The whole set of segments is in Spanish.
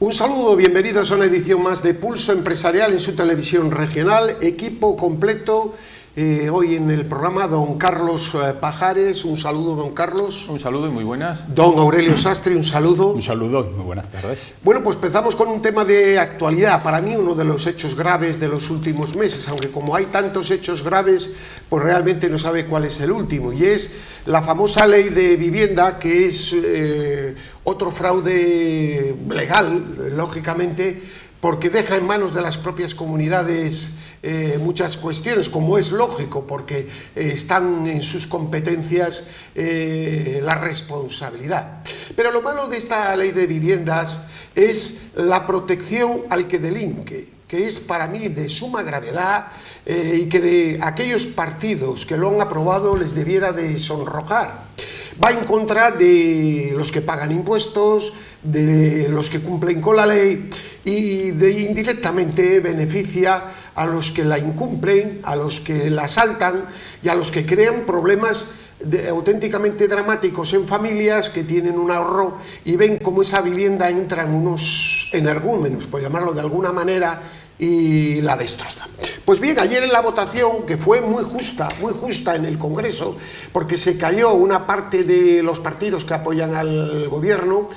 Un saludo, bienvenidos a una edición más de Pulso Empresarial en su televisión regional, equipo completo. Hoy en el programa don Carlos Pajares, un saludo don Carlos. Un saludo y muy buenas. Don Aurelio Sastre, un saludo. Un saludo y muy buenas tardes. Bueno, pues empezamos con un tema de actualidad, para mí uno de los hechos graves de los últimos meses, aunque como hay tantos hechos graves, pues realmente no sabe cuál es el último, y es la famosa ley de vivienda, que es otro fraude legal, lógicamente, porque deja en manos de las propias comunidades muchas cuestiones, como es lógico, porque están en sus competencias la responsabilidad. Pero lo malo de esta ley de viviendas es la protección al que delinque, que es para mí de suma gravedad y que de aquellos partidos que lo han aprobado les debiera de sonrojar. Va en contra de los que pagan impuestos, de los que cumplen con la ley y indirectamente beneficia a los que la incumplen, a los que la saltan y a los que crean problemas auténticamente dramáticos en familias que tienen un ahorro y ven cómo esa vivienda entran unos energúmenos, por llamarlo de alguna manera, y la destrozan. Pues bien, ayer en la votación, que fue muy justa en el Congreso, porque se cayó una parte de los partidos que apoyan al gobierno,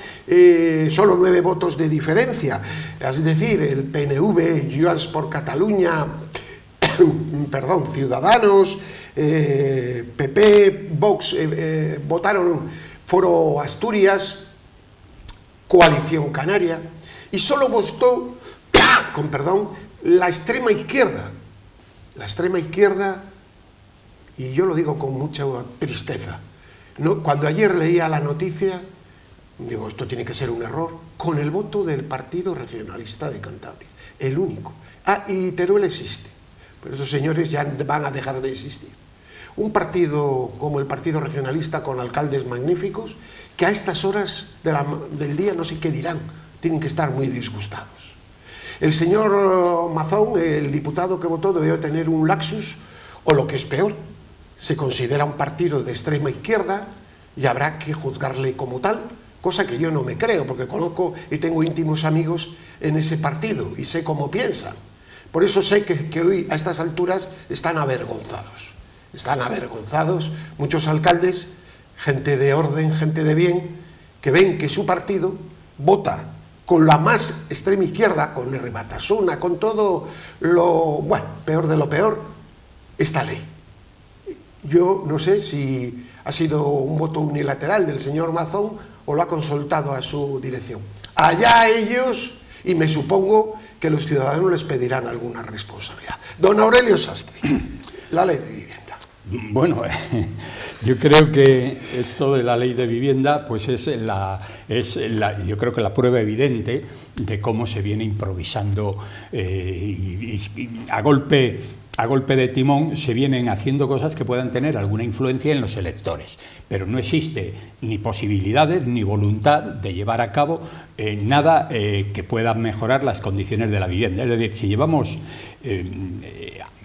solo 9 votos de diferencia, es decir, el PNV, Junts per Catalunya, perdón, Ciudadanos, PP, Vox, votaron Foro Asturias, Coalición Canaria, y solo votó, con perdón, la extrema izquierda, y yo lo digo con mucha tristeza. Cuando ayer leía la noticia, digo, esto tiene que ser un error, con el voto del Partido Regionalista de Cantabria, el único. Y Teruel existe, pero esos señores ya van a dejar de existir. Un partido como el Partido Regionalista, con alcaldes magníficos, que a estas horas del día no sé qué dirán, tienen que estar muy disgustados. El señor Mazón, el diputado que votó, debió tener un lapsus, o lo que es peor, se considera un partido de extrema izquierda y habrá que juzgarle como tal, cosa que yo no me creo, porque conozco y tengo íntimos amigos en ese partido y sé cómo piensan. Por eso sé que hoy, a estas alturas, están avergonzados. Están avergonzados muchos alcaldes, gente de orden, gente de bien, que ven que su partido vota con la más extrema izquierda, con el Batasuna, con todo lo, bueno, peor de lo peor, esta ley. Yo no sé si ha sido un voto unilateral del señor Mazón o lo ha consultado a su dirección. Allá ellos, y me supongo que los ciudadanos les pedirán alguna responsabilidad. Don Aurelio Sastre, la ley de vivienda. Bueno, yo creo que esto de la ley de vivienda pues yo creo que la prueba evidente de cómo se viene improvisando y a golpe de timón se vienen haciendo cosas que puedan tener alguna influencia en los electores, pero no existe ni posibilidades ni voluntad de llevar a cabo nada que pueda mejorar las condiciones de la vivienda. Es decir, si llevamos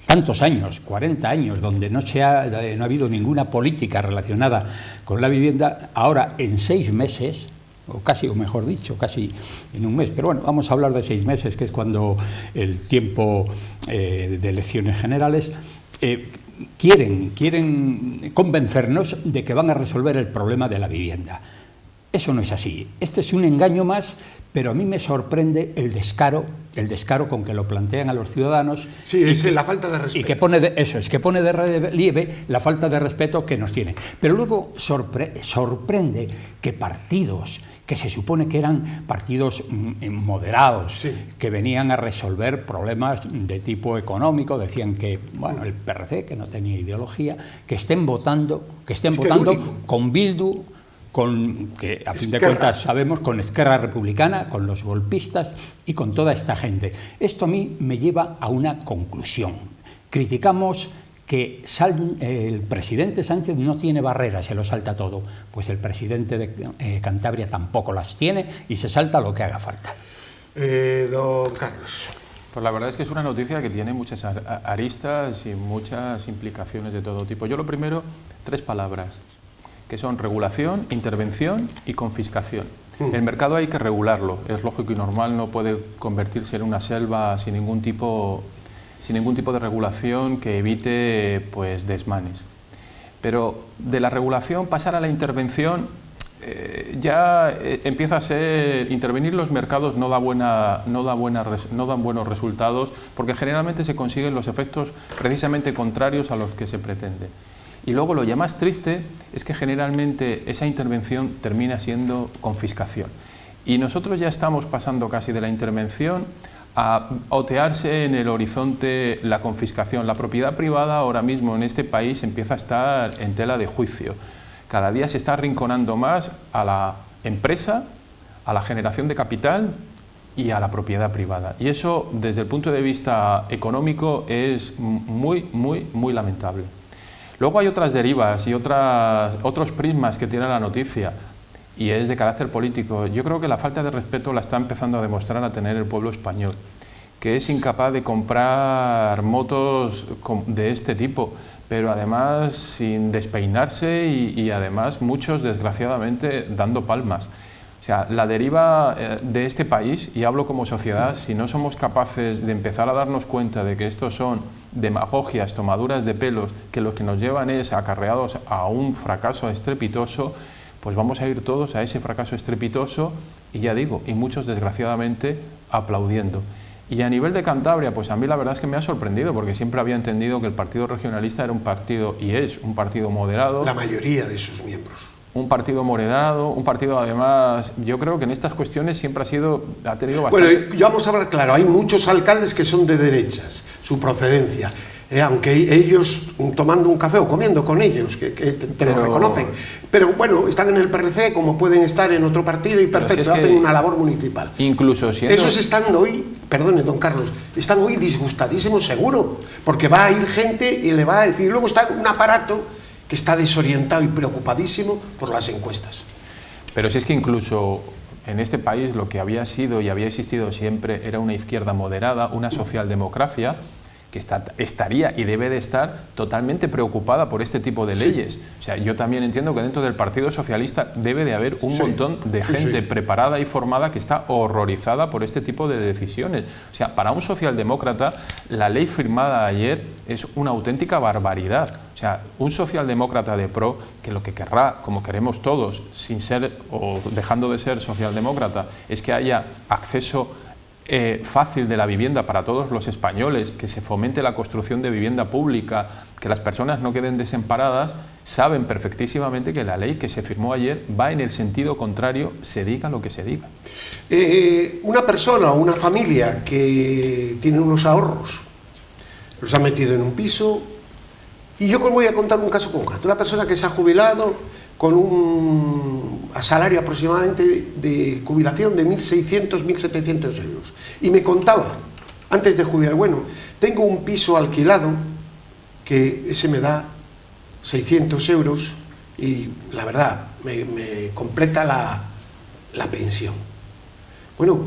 tantos años, 40 años, donde no ha habido ninguna política relacionada con la vivienda, ahora en 6 meses, o mejor dicho, casi en un mes, pero bueno, vamos a hablar de 6 meses, que es cuando el tiempo de elecciones generales, quieren convencernos de que van a resolver el problema de la vivienda. Eso no es así. Este es un engaño más, pero a mí me sorprende el descaro con que lo plantean a los ciudadanos. Sí, es la falta de respeto. Y que pone de relieve la falta de respeto que nos tienen. Pero luego sorprende que partidos que se supone que eran partidos moderados, sí, que venían a resolver problemas de tipo económico, decían que, bueno, el PRC, que no tenía ideología, que estén votando con Bildu, que a fin de cuentas sabemos, con Esquerra Republicana, con los golpistas y con toda esta gente. Esto a mí me lleva a una conclusión. Criticamos que el presidente Sánchez no tiene barreras, se lo salta todo. Pues el presidente de Cantabria tampoco las tiene y se salta lo que haga falta. Don Carlos. Pues la verdad es que es una noticia que tiene muchas aristas y muchas implicaciones de todo tipo. Yo lo primero, 3 palabras, que son regulación, intervención y confiscación. El mercado hay que regularlo, es lógico y normal, no puede convertirse en una selva sin ningún tipo de regulación que evite pues, desmanes. Pero de la regulación pasar a la intervención ya empieza a ser, intervenir los mercados no dan buenos resultados, porque generalmente se consiguen los efectos precisamente contrarios a los que se pretende. Y luego lo ya más triste es que generalmente esa intervención termina siendo confiscación. Y nosotros ya estamos pasando casi de la intervención a otearse en el horizonte la confiscación. La propiedad privada ahora mismo en este país empieza a estar en tela de juicio. Cada día se está arrinconando más a la empresa, a la generación de capital y a la propiedad privada. Y eso, desde el punto de vista económico, es muy lamentable. Luego hay otras derivas y otros prismas que tiene la noticia, y es de carácter político. Yo creo que la falta de respeto la está empezando a demostrar a tener el pueblo español, que es incapaz de comprar motos de este tipo, pero además sin despeinarse y además muchos, desgraciadamente, dando palmas. O sea, la deriva de este país, y hablo como sociedad, si no somos capaces de empezar a darnos cuenta de que estos son demagogias, tomaduras de pelos, que lo que nos llevan es acarreados a un fracaso estrepitoso, pues vamos a ir todos a ese fracaso estrepitoso, y ya digo, y muchos desgraciadamente aplaudiendo. Y a nivel de Cantabria, pues a mí la verdad es que me ha sorprendido, porque siempre había entendido que el Partido Regionalista era un partido, y es un partido moderado. La mayoría de sus miembros. Un partido moderado, un partido además, yo creo que en estas cuestiones siempre ha tenido bastante... Bueno, ya vamos a hablar claro, hay muchos alcaldes que son de derechas, su procedencia, aunque ellos tomando un café o comiendo con ellos, que te lo reconocen, pero bueno, están en el PRC como pueden estar en otro partido y perfecto, si hacen una labor municipal. Incluso siendo... Esos están hoy, perdone don Carlos, están hoy disgustadísimos seguro, porque va a ir gente y le va a decir, luego está un aparato que está desorientado y preocupadísimo por las encuestas. Pero si es que incluso en este país lo que había sido y había existido siempre era una izquierda moderada, una socialdemocracia que estaría y debe de estar totalmente preocupada por este tipo de leyes. O sea, yo también entiendo que dentro del Partido Socialista debe de haber un montón de gente preparada y formada que está horrorizada por este tipo de decisiones. O sea, para un socialdemócrata, la ley firmada ayer es una auténtica barbaridad. O sea, un socialdemócrata de pro, que lo que querrá, como queremos todos, sin ser o dejando de ser socialdemócrata, es que haya acceso fácil de la vivienda para todos los españoles, que se fomente la construcción de vivienda pública, que las personas no queden desamparadas, saben perfectísimamente que la ley que se firmó ayer va en el sentido contrario, se diga lo que se diga. Una persona o una familia que tiene unos ahorros, los ha metido en un piso, y yo voy a contar un caso concreto. Una persona que se ha jubilado con un salario aproximadamente de jubilación de 1.600, 1.700 euros. Y me contaba, antes de jubilar, bueno, tengo un piso alquilado, que ese me da 600 euros y la verdad, me completa la pensión. Bueno,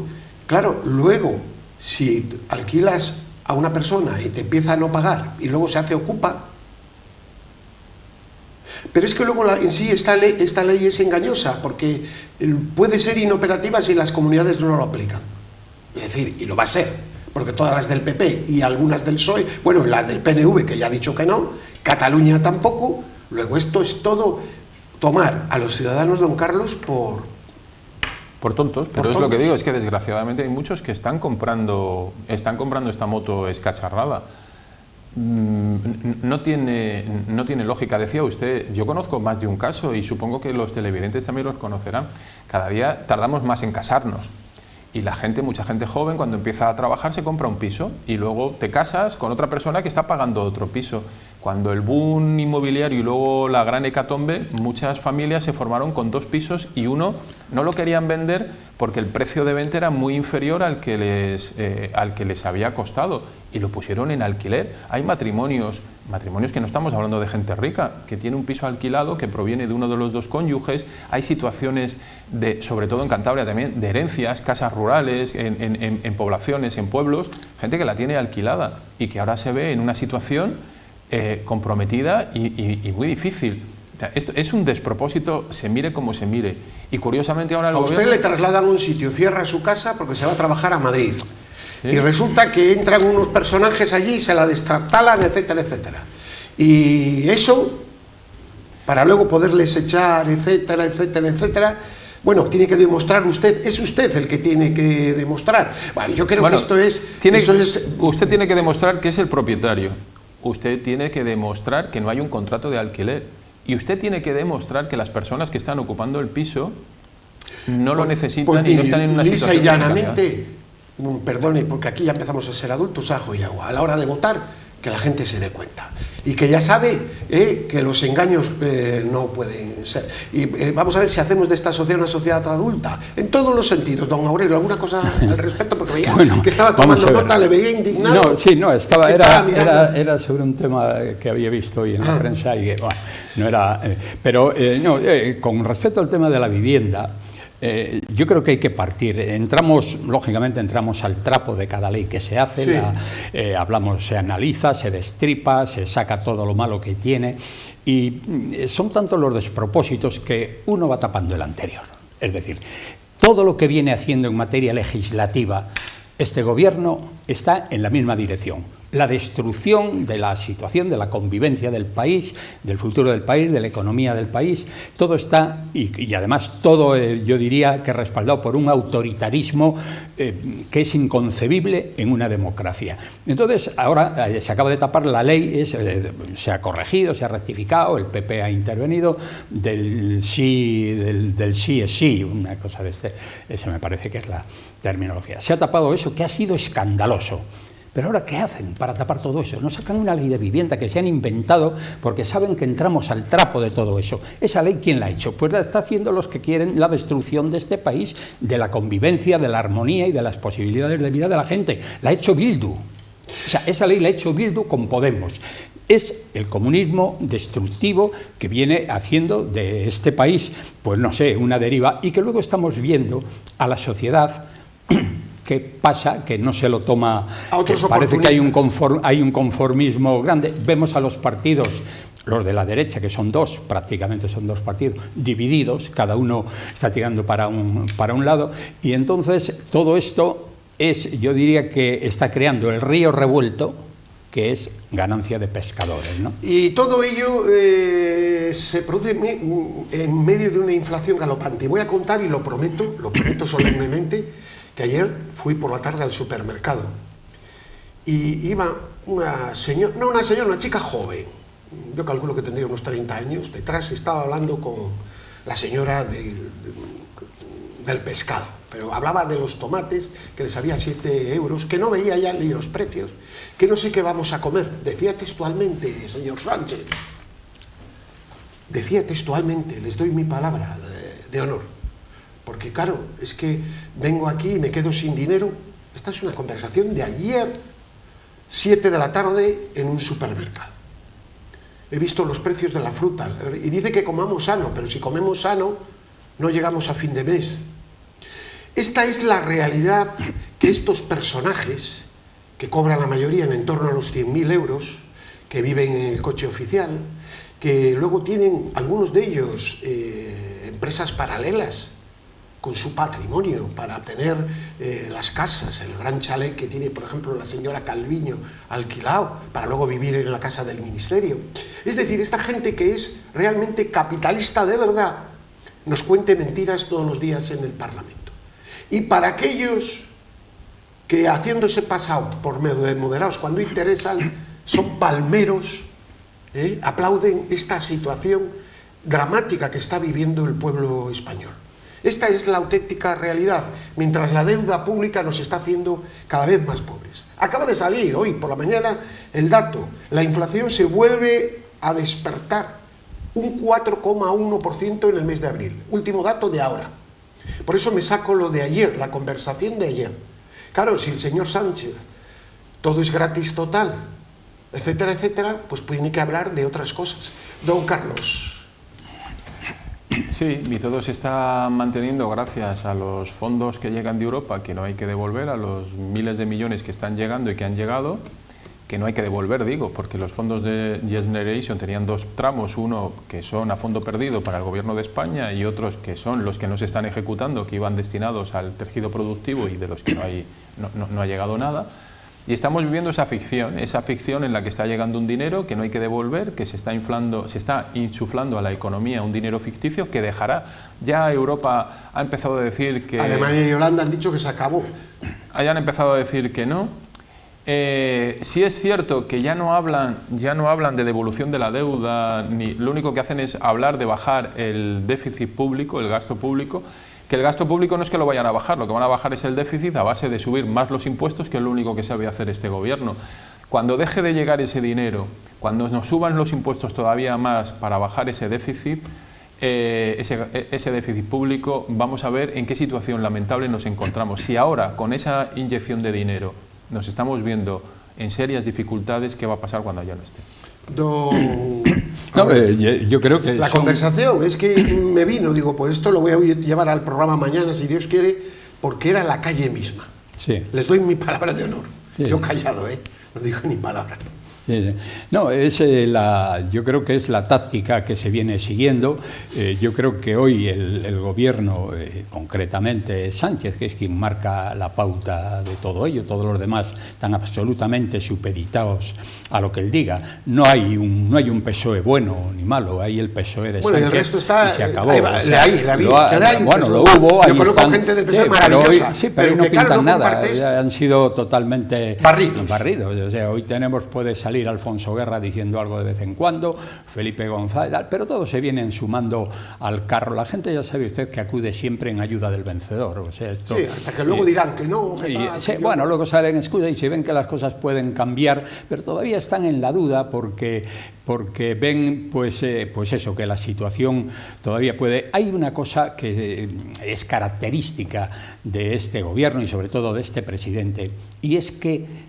claro, luego, si alquilas a una persona y te empieza a no pagar y luego se hace ocupa, pero es que luego en sí esta ley es engañosa, porque puede ser inoperativa si las comunidades no lo aplican. Es decir, y lo va a ser, porque todas las del PP y algunas del PSOE, bueno, la del PNV, que ya ha dicho que no, Cataluña tampoco, luego esto es todo tomar a los ciudadanos, don Carlos, por tontos, pero es lo que digo, es que desgraciadamente hay muchos que están comprando esta moto escacharrada. No tiene lógica. Decía usted, yo conozco más de un caso y supongo que los televidentes también los conocerán. Cada día tardamos más en casarnos y mucha gente joven, cuando empieza a trabajar se compra un piso y luego te casas con otra persona que está pagando otro piso. Cuando el boom inmobiliario y luego la gran hecatombe, muchas familias se formaron con dos pisos y uno no lo querían vender porque el precio de venta era muy inferior al que les había costado y lo pusieron en alquiler. Hay matrimonios que no estamos hablando de gente rica, que tiene un piso alquilado que proviene de uno de los dos cónyuges. Hay situaciones, sobre todo en Cantabria también, de herencias, casas rurales, en poblaciones, en pueblos, gente que la tiene alquilada y que ahora se ve en una situación comprometida y muy difícil. sea, esto es un despropósito, se mire como se mire. Y curiosamente ahora el a usted gobierno... le trasladan a un sitio, cierra su casa porque se va a trabajar a Madrid. ¿Sí? Y resulta que entran unos personajes allí, se la destratalan, etcétera, etcétera. Y eso, para luego poderles echar, etcétera, etcétera, etcétera, bueno, tiene que demostrar usted, es usted el que tiene que demostrar. Bueno, yo creo que esto es... Usted tiene que demostrar que es el propietario. Usted tiene que demostrar que no hay un contrato de alquiler. Y usted tiene que demostrar que las personas que están ocupando el piso no lo necesitan y no están en una lisa situación y de llanamente, perdone, porque aquí ya empezamos a ser adultos, ajo y agua. A la hora de votar, que la gente se dé cuenta. Y que ya sabe que los engaños no pueden ser. Y vamos a ver si hacemos de esta sociedad una sociedad adulta, en todos los sentidos. Don Aurelio, ¿alguna cosa al respecto? Porque veía que estaba tomando nota, le veía indignado. No, sí, no, estaba, es que era sobre un tema que había visto hoy en la prensa y que, bueno, no era... pero, con respecto al tema de la vivienda, yo creo que hay que partir. Lógicamente entramos al trapo de cada ley que se hace, sí. Hablamos, se analiza, se destripa, se saca todo lo malo que tiene y son tantos los despropósitos que uno va tapando el anterior. Es decir, todo lo que viene haciendo en materia legislativa este gobierno está en la misma dirección. La destrucción de la situación, de la convivencia del país, del futuro del país, de la economía del país, todo está, y además todo, yo diría que respaldado por un autoritarismo que es inconcebible en una democracia. Entonces, ahora se acaba de tapar la ley, se ha corregido, se ha rectificado, el PP ha intervenido, del sí es sí, una cosa de esa me parece que es la terminología. Se ha tapado eso, que ha sido escandaloso. Pero ahora, ¿qué hacen para tapar todo eso? Nos sacan una ley de vivienda que se han inventado porque saben que entramos al trapo de todo eso. ¿Esa ley quién la ha hecho? Pues la está haciendo los que quieren la destrucción de este país, de la convivencia, de la armonía y de las posibilidades de vida de la gente. La ha hecho Bildu. O sea, esa ley la ha hecho Bildu con Podemos. Es el comunismo destructivo que viene haciendo de este país, pues no sé, una deriva, y que luego estamos viendo a la sociedad... ¿Qué pasa? Que no se lo toma, parece que hay un conformismo grande. Vemos a los partidos, los de la derecha, que son dos, prácticamente son dos partidos, divididos, cada uno está tirando para un lado, y entonces todo esto yo diría que está creando el río revuelto, que es ganancia de pescadores, ¿no? Y todo ello se produce en medio de una inflación galopante. Voy a contar, y lo prometo solemnemente, que ayer fui por la tarde al supermercado y iba una chica joven, yo calculo que tendría unos 30 años, detrás estaba hablando con la señora del pescado, pero hablaba de los tomates, que les había 7 euros, que no veía ya ni los precios, que no sé qué vamos a comer. Decía textualmente, señor Sánchez, les doy mi palabra de honor. Porque claro, es que vengo aquí y me quedo sin dinero. Esta es una conversación de ayer, 7 de la tarde, en un supermercado. He visto los precios de la fruta y dice que comamos sano, pero si comemos sano no llegamos a fin de mes. Esta es la realidad que estos personajes, que cobran la mayoría en torno a los 100.000 euros, que viven en el coche oficial, que luego tienen, algunos de ellos, empresas paralelas, con su patrimonio para tener las casas, el gran chalet que tiene, por ejemplo, la señora Calviño alquilado para luego vivir en la casa del ministerio. Es decir, esta gente que es realmente capitalista de verdad nos cuente mentiras todos los días en el Parlamento. Y para aquellos que, haciéndose pasado por medio de moderados cuando interesan, son palmeros, aplauden esta situación dramática que está viviendo el pueblo español. Esta es la auténtica realidad, mientras la deuda pública nos está haciendo cada vez más pobres. Acaba de salir hoy por la mañana el dato, la inflación se vuelve a despertar, un 4,1% en el mes de abril, último dato de ahora. Por eso me saco lo de ayer, la conversación de ayer. Claro, si el señor Sánchez, todo es gratis total, etcétera, etcétera, pues tiene que hablar de otras cosas. Don Carlos. Sí, y todo se está manteniendo gracias a los fondos que llegan de Europa, que no hay que devolver, a los miles de millones que están llegando y que han llegado, que no hay que devolver, digo, porque los fondos de Next Generation tenían dos tramos, uno que son a fondo perdido para el Gobierno de España y otros que son los que no se están ejecutando, que iban destinados al tejido productivo y de los que no ha llegado nada. Y estamos viviendo esa ficción en la que está llegando un dinero que no hay que devolver, que se está insuflando a la economía un dinero ficticio que dejará. Ya Europa ha empezado a decir que... Alemania y Holanda han dicho que se acabó. Hayan empezado a decir que no. Sí es cierto que ya no hablan de devolución de la deuda, ni lo único que hacen es hablar de bajar el déficit público, el gasto público, que el gasto público no es que lo vayan a bajar, lo que van a bajar es el déficit a base de subir más los impuestos, que es lo único que sabe hacer este gobierno. Cuando deje de llegar ese dinero, cuando nos suban los impuestos todavía más para bajar ese déficit, ese déficit público, vamos a ver en qué situación lamentable nos encontramos. Si ahora, con esa inyección de dinero, nos estamos viendo en serias dificultades, ¿qué va a pasar cuando ya no esté? Yo creo que... La conversación es que me vino, digo, pues esto lo voy a llevar al programa mañana, si Dios quiere, porque era la calle misma. Sí. Les doy mi palabra de honor. Sí. Yo callado, no digo ni palabra. No, yo creo que es la táctica que se viene siguiendo. Yo creo que hoy el gobierno, concretamente Sánchez, que es quien marca la pauta de todo ello, todos los demás están absolutamente supeditados a lo que él diga. No hay un PSOE bueno ni malo, hay el PSOE de Sánchez, y el resto está, y se acabó. Lo hubo. Yo conozco gente del PSOE maravillosa. Pero hoy no pintan claro, nada, han sido totalmente barridos. O sea, hoy puede salir Alfonso Guerra diciendo algo de vez en cuando, Felipe González, pero todos se vienen sumando al carro. La gente, ya sabe usted, que acude siempre en ayuda del vencedor. O sea, esto, sí, hasta que luego dirán que no. Bueno, luego salen excusas y se ven que las cosas pueden cambiar, pero todavía están en la duda porque ven pues eso, que la situación todavía puede... Hay una cosa que es característica de este gobierno y sobre todo de este presidente, y es que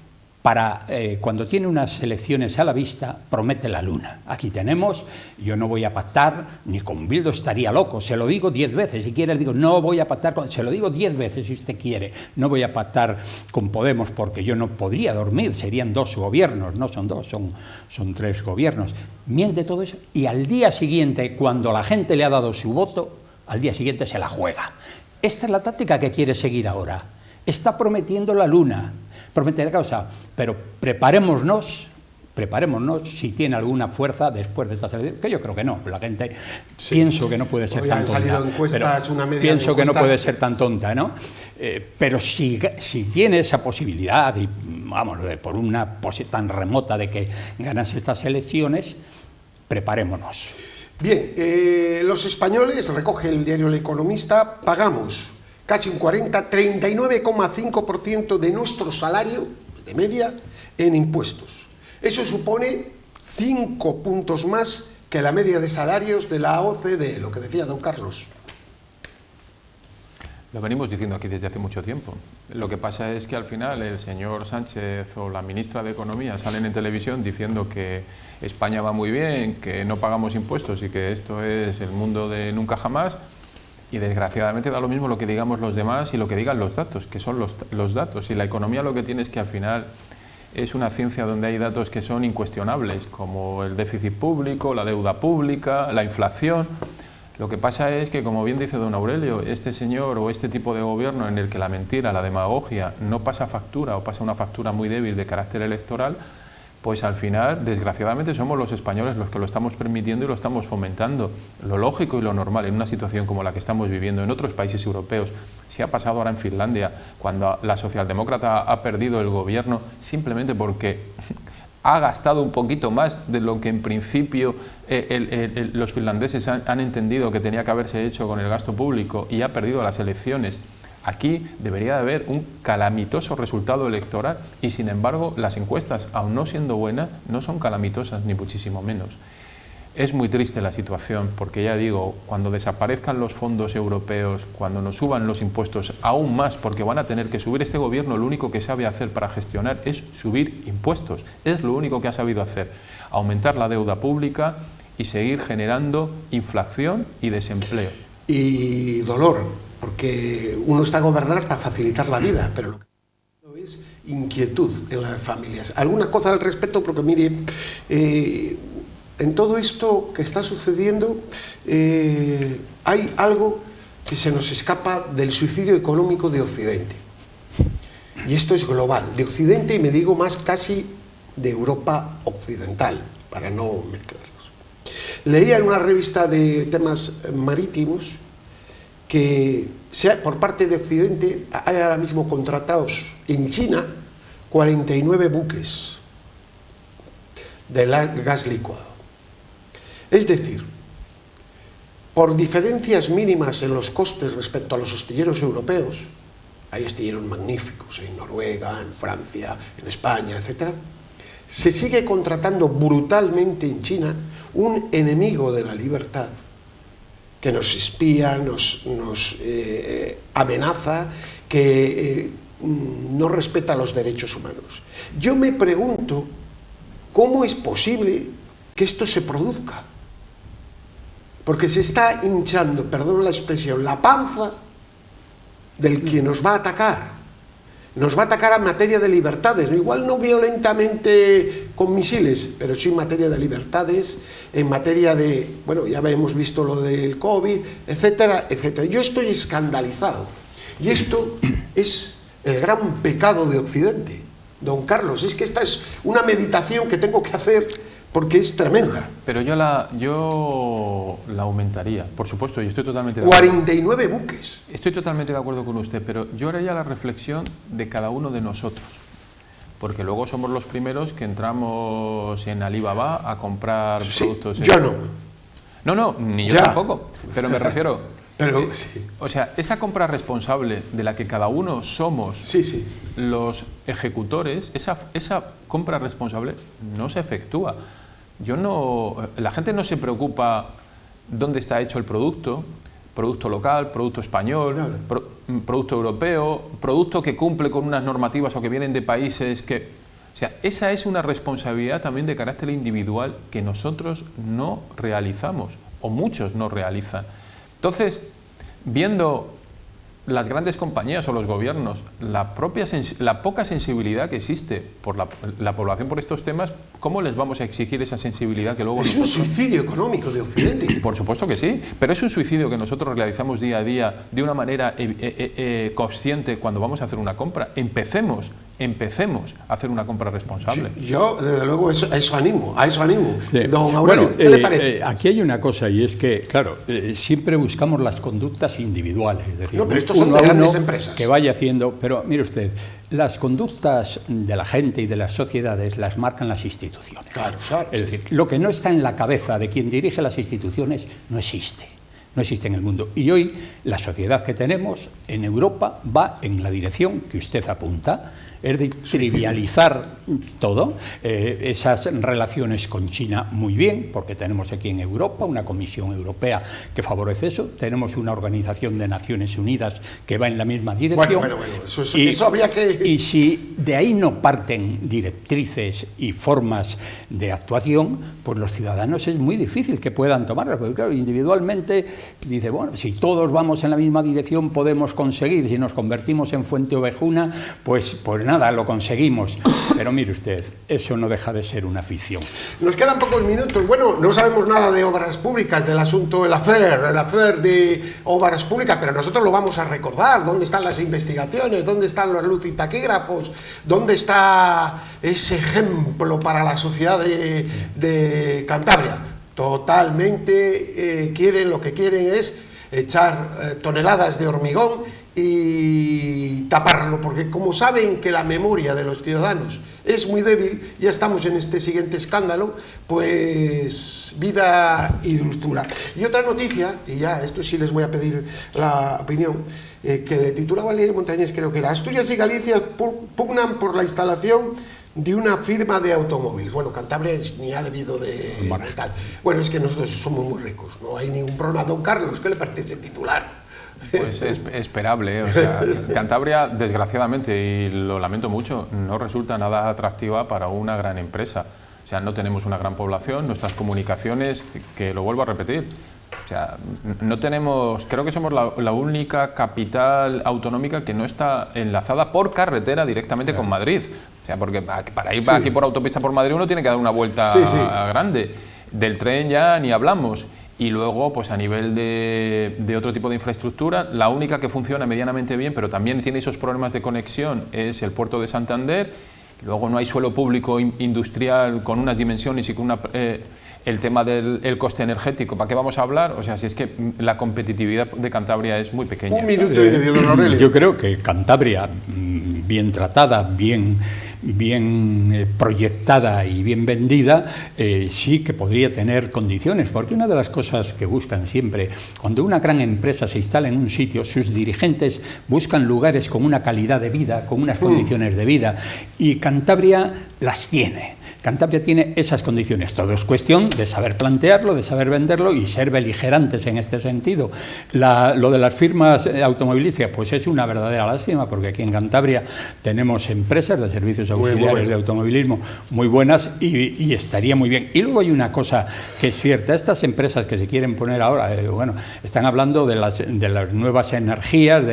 cuando tiene unas elecciones a la vista, promete la luna. Aquí tenemos, yo no voy a pactar, ni con Bildu, estaría loco, se lo digo 10 veces, si quiere le digo, no voy a pactar, se lo digo 10 veces si usted quiere, no voy a pactar con Podemos porque yo no podría dormir, serían 2 gobiernos, no son 2, son 3 gobiernos. Miente todo eso y al día siguiente, cuando la gente le ha dado su voto, al día siguiente se la juega. Esta es la táctica que quiere seguir ahora. Está prometiendo la luna, promete la causa, pero preparémonos si tiene alguna fuerza después de esta elección, que yo creo que no, la gente pienso que no puede ser tan tonta. Pienso que no puede ser tan tonta, ¿no? Pero si tiene esa posibilidad, y vamos, por una posición tan remota de que ganase estas elecciones, preparémonos. Bien, los españoles, recoge el diario El Economista, pagamos casi un 39,5% de nuestro salario de media en impuestos. Eso supone 5 puntos más que la media de salarios de la OCDE, lo que decía don Carlos. Lo venimos diciendo aquí desde hace mucho tiempo. Lo que pasa es que al final el señor Sánchez o la ministra de Economía salen en televisión diciendo que España va muy bien, que no pagamos impuestos y que esto es el mundo de nunca jamás. Y desgraciadamente da lo mismo lo que digamos los demás y lo que digan los datos, que son los datos. Y la economía lo que tiene es que al final es una ciencia donde hay datos que son incuestionables, como el déficit público, la deuda pública, la inflación. Lo que pasa es que, como bien dice don Aurelio, este señor o este tipo de gobierno en el que la mentira, la demagogia, no pasa factura o pasa una factura muy débil de carácter electoral, pues al final, desgraciadamente, somos los españoles los que lo estamos permitiendo y lo estamos fomentando. Lo lógico y lo normal en una situación como la que estamos viviendo en otros países europeos, si ha pasado ahora en Finlandia, cuando la socialdemócrata ha perdido el gobierno simplemente porque ha gastado un poquito más de lo que en principio los finlandeses han entendido que tenía que haberse hecho con el gasto público y ha perdido las elecciones. Aquí debería de haber un calamitoso resultado electoral y, sin embargo, las encuestas, aun no siendo buenas, no son calamitosas ni muchísimo menos. Es muy triste la situación porque, ya digo, cuando desaparezcan los fondos europeos, cuando nos suban los impuestos aún más, porque van a tener que subir, este gobierno lo único que sabe hacer para gestionar es subir impuestos. Es lo único que ha sabido hacer, aumentar la deuda pública y seguir generando inflación y desempleo. Y dolor, porque uno está a gobernar para facilitar la vida, pero lo que es inquietud en las familias. Alguna cosa al respecto, porque mire, en todo esto que está sucediendo hay algo que se nos escapa del suicidio económico de Occidente. Y esto es global, de Occidente, y me digo más casi de Europa occidental, para no mezclarlos. Leía en una revista de temas marítimos que por parte de Occidente hay ahora mismo contratados en China 49 buques de gas licuado. Es decir, por diferencias mínimas en los costes respecto a los astilleros europeos, hay astilleros magníficos en Noruega, en Francia, en España, etc., se sigue contratando brutalmente en China un enemigo de la libertad que nos espía, nos amenaza, que no respeta los derechos humanos. Yo me pregunto cómo es posible que esto se produzca, porque se está hinchando, perdón la expresión, la panza del que nos va a atacar. Nos va a atacar en materia de libertades, igual no violentamente con misiles, pero sí en materia de libertades, en materia de, bueno, ya hemos visto lo del COVID, etcétera, etcétera. Yo estoy escandalizado, y esto es el gran pecado de Occidente. Don Carlos, es que esta es una meditación que tengo que hacer porque es tremenda. Pero yo la aumentaría, por supuesto, y estoy totalmente de acuerdo. 49 buques. Estoy totalmente de acuerdo con usted, pero yo haría la reflexión de cada uno de nosotros, porque luego somos los primeros que entramos en Alibaba a comprar productos. Yo no. No, ni yo tampoco, pero me refiero... Pero, sí. O sea, esa compra responsable de la que cada uno somos los ejecutores, esa compra responsable no se efectúa. La gente no se preocupa dónde está hecho el producto local, producto español, claro, producto europeo, producto que cumple con unas normativas o que vienen de países que... O sea, esa es una responsabilidad también de carácter individual que nosotros no realizamos, o muchos no realizan. Entonces, viendo las grandes compañías o los gobiernos, la poca sensibilidad que existe por la población por estos temas, ¿cómo les vamos a exigir esa sensibilidad que luego es nosotros... un suicidio económico de Occidente. Por supuesto que sí, pero es un suicidio que nosotros realizamos día a día de una manera consciente cuando vamos a hacer una compra. Empecemos a hacer una compra responsable. Yo, desde luego, a eso animo. Sí. Don Aurelio, bueno, ¿qué le parece? Aquí hay una cosa, y es que, claro, siempre buscamos las conductas individuales. Es decir, no, pero estos son de grandes empresas. Que vaya haciendo, pero mire usted, las conductas de la gente y de las sociedades las marcan las instituciones. Claro. Es decir, lo que no está en la cabeza de quien dirige las instituciones no existe en el mundo. Y hoy la sociedad que tenemos en Europa va en la dirección que usted apunta, es de trivializar todo, esas relaciones con China muy bien, porque tenemos aquí en Europa una Comisión Europea que favorece eso, tenemos una Organización de Naciones Unidas que va en la misma dirección. Bueno, eso habría que... Y si de ahí no parten directrices y formas de actuación, pues los ciudadanos es muy difícil que puedan tomarlas, porque claro, individualmente dice, bueno, si todos vamos en la misma dirección podemos conseguir, si nos convertimos en Fuente Ovejuna, pues nada, lo conseguimos. Pero mire usted, eso no deja de ser una ficción. Nos quedan pocos minutos. Bueno, no sabemos nada de obras públicas, del asunto, el affair de obras públicas, pero nosotros lo vamos a recordar. ¿Dónde están las investigaciones? ¿Dónde están los lucitaquígrafos? ¿Dónde está ese ejemplo para la sociedad de Cantabria? Totalmente lo que quieren es echar toneladas de hormigón y taparlo, porque como saben que la memoria de los ciudadanos es muy débil, ya estamos en este siguiente escándalo, pues vida y dulzura. Y otra noticia, y ya esto sí les voy a pedir la opinión, que le titulaba Lirio Montañés, creo que era: Asturias y Galicia pugnan por la instalación de una firma de automóviles. Bueno, Cantabria ni ha debido de tal. Bueno, es que nosotros somos muy ricos, no hay ningún problema. Don Carlos, ¿qué le parece ese titular? Pues es esperable, o sea, Cantabria, desgraciadamente, y lo lamento mucho, no resulta nada atractiva para una gran empresa. O sea, no tenemos una gran población, nuestras comunicaciones, que lo vuelvo a repetir, O sea, no tenemos, creo que somos la única capital autonómica que no está enlazada por carretera directamente con Madrid. O sea, porque para ir aquí por autopista por Madrid uno tiene que dar una vuelta grande. Del tren ya ni hablamos. Y luego, pues a nivel de otro tipo de infraestructura, la única que funciona medianamente bien, pero también tiene esos problemas de conexión, es el puerto de Santander. Luego no hay suelo público industrial con unas dimensiones y con el tema del coste energético. ¿Para qué vamos a hablar? O sea, si es que la competitividad de Cantabria es muy pequeña. 1 minuto y medio, don Aurelio. Yo creo que Cantabria, bien tratada, bien proyectada y bien vendida, sí que podría tener condiciones, porque una de las cosas que buscan siempre, cuando una gran empresa se instala en un sitio, sus dirigentes buscan lugares con una calidad de vida, con unas condiciones de vida, y Cantabria las tiene. Cantabria tiene esas condiciones. Todo es cuestión de saber plantearlo, de saber venderlo y ser beligerantes en este sentido. Lo de las firmas automovilísticas, pues es una verdadera lástima, porque aquí en Cantabria tenemos empresas de servicios auxiliares de automovilismo muy buenas y estaría muy bien. Y luego hay una cosa que es cierta. Estas empresas que se quieren poner ahora, bueno, están hablando de las nuevas energías.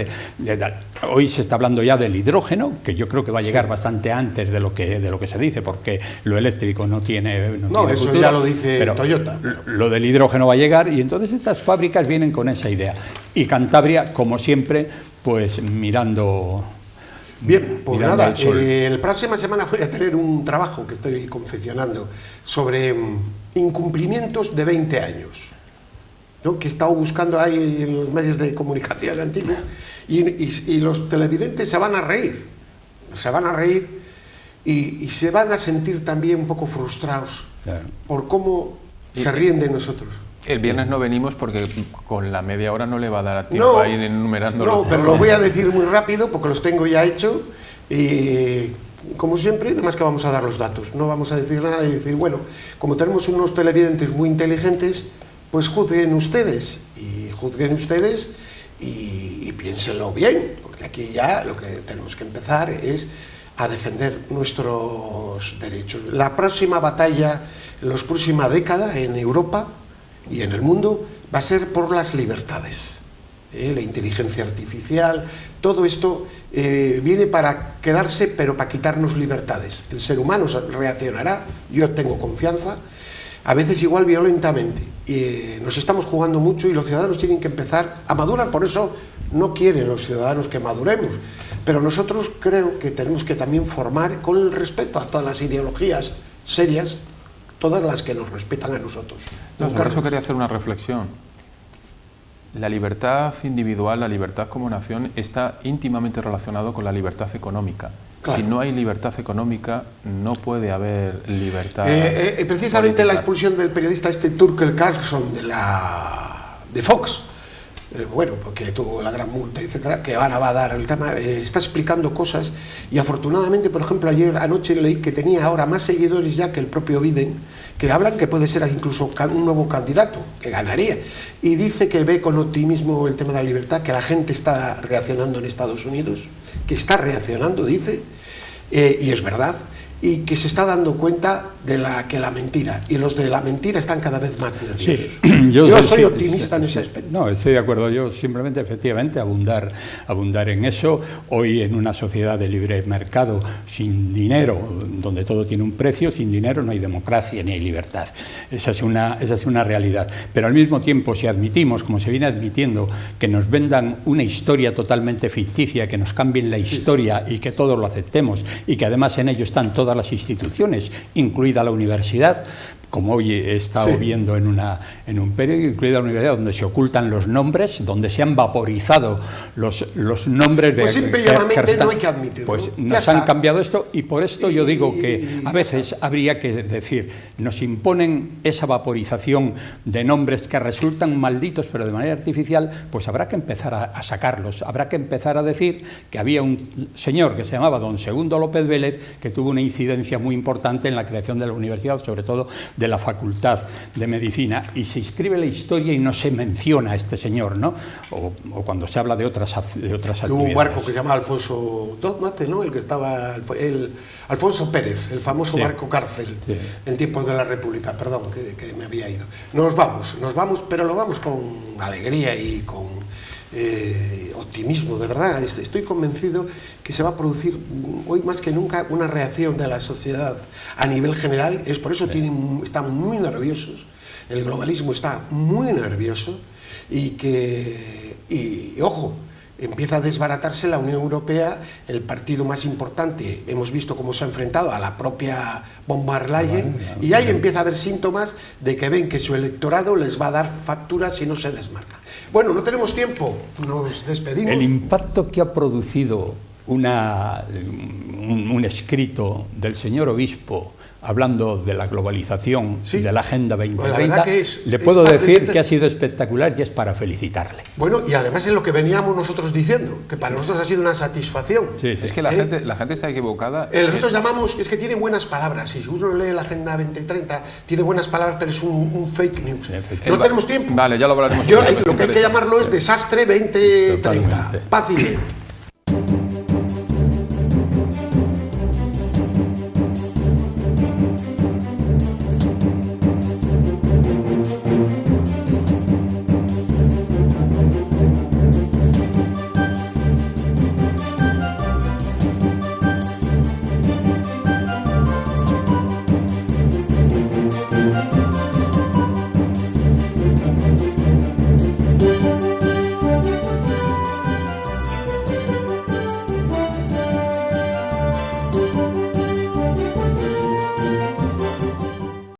Hoy se está hablando ya del hidrógeno, que yo creo que va a llegar bastante antes de lo que se dice, porque lo eléctrico no tiene eso futuro, ya lo dice pero Toyota. Lo del hidrógeno va a llegar y entonces estas fábricas vienen con esa idea. Y Cantabria, como siempre, pues mirando... Bien, pues nada, la próxima semana voy a tener un trabajo que estoy confeccionando sobre incumplimientos de 20 años, ¿no? Que he estado buscando ahí en los medios de comunicación antiguos y los televidentes se van a reír y se van a sentir también un poco frustrados por cómo se ríen de nosotros. El viernes no venimos porque con la media hora no le va a dar a tiempo a ir enumerando los... No, pero lo voy a decir muy rápido porque los tengo ya hechos y, como siempre, nada más que vamos a dar los datos. No vamos a decir nada y decir, bueno, como tenemos unos televidentes muy inteligentes, pues juzguen ustedes y piénsenlo bien, porque aquí ya lo que tenemos que empezar es a defender nuestros derechos. La próxima batalla, en la próxima década en Europa y en el mundo va a ser por las libertades. La inteligencia artificial, todo esto viene para quedarse, pero para quitarnos libertades. El ser humano reaccionará, yo tengo confianza, a veces igual violentamente. Nos estamos jugando mucho y los ciudadanos tienen que empezar a madurar, por eso no quieren los ciudadanos que maduremos. Pero nosotros creo que tenemos que también formar con el respeto a todas las ideologías serias, todas las que nos respetan a nosotros. No, por eso quería hacer una reflexión. La libertad individual, la libertad como nación, está íntimamente relacionado con la libertad económica. Claro. Si no hay libertad económica, no puede haber libertad precisamente política. La expulsión del periodista Tucker Carlson de Fox, bueno, porque tuvo la gran multa, etcétera, que ahora va a dar el tema, está explicando cosas y afortunadamente, por ejemplo, anoche leí que tenía ahora más seguidores ya que el propio Biden, que hablan que puede ser incluso un nuevo candidato, que ganaría, y dice que ve con optimismo el tema de la libertad, que la gente está reaccionando en Estados Unidos, que está reaccionando, dice, y es verdad, y que se está dando cuenta de que la mentira, y los de la mentira están cada vez más nerviosos. Sí, yo soy optimista en ese aspecto. No, estoy de acuerdo. Yo simplemente, efectivamente, abundar en eso. Hoy, en una sociedad de libre mercado, sin dinero, donde todo tiene un precio, sin dinero no hay democracia ni hay libertad. Esa es una realidad. Pero al mismo tiempo, si admitimos, como se viene admitiendo, que nos vendan una historia totalmente ficticia, que nos cambien la historia y que todos lo aceptemos, y que además en ello están todas las instituciones, incluida la universidad, como hoy he estado viendo en un periódico, incluida la universidad, donde se ocultan los nombres, donde se han vaporizado los nombres de... Pues simplemente no hay que admitirlo. Pues nos han cambiado esto y por esto yo digo que a veces habría que decir, nos imponen esa vaporización de nombres que resultan malditos pero de manera artificial, pues habrá que empezar a sacarlos, habrá que empezar a decir que había un señor que se llamaba don Segundo López Vélez, que tuvo una incidencia muy importante en la creación de la universidad, sobre todo de la Facultad de Medicina, y se escribe la historia y no se menciona a este señor, ¿no? O cuando se habla de otras actividades. Hubo un barco que se llamaba Alfonso Dogmace, ¿no? El que estaba, Alfonso Pérez, el famoso barco cárcel, en tiempos de la República, perdón, que me había ido. Nos vamos, pero lo vamos con alegría y con optimismo, de verdad. Estoy convencido que se va a producir hoy más que nunca una reacción de la sociedad a nivel general. Es por eso están muy nerviosos, el globalismo está muy nervioso y ojo, empieza a desbaratarse la Unión Europea, el partido más importante. Hemos visto cómo se ha enfrentado a la propia von der Leyen, y ahí empieza a haber síntomas de que ven que su electorado les va a dar facturas si no se desmarca. Bueno, no tenemos tiempo, nos despedimos. El impacto que ha producido un escrito del señor obispo hablando de la globalización y de la Agenda 2030, le puedo decir que ha sido espectacular y es para felicitarle. Bueno, y además es lo que veníamos nosotros diciendo, que para nosotros ha sido una satisfacción. Es que la gente está equivocada. Nosotros llamamos, es que tiene buenas palabras, si uno lee la Agenda 2030, tiene buenas palabras, pero es un fake news. No tenemos tiempo. Vale, ya lo hablaremos. Lo que hay que llamarlo es Desastre 2030. Paz y bien.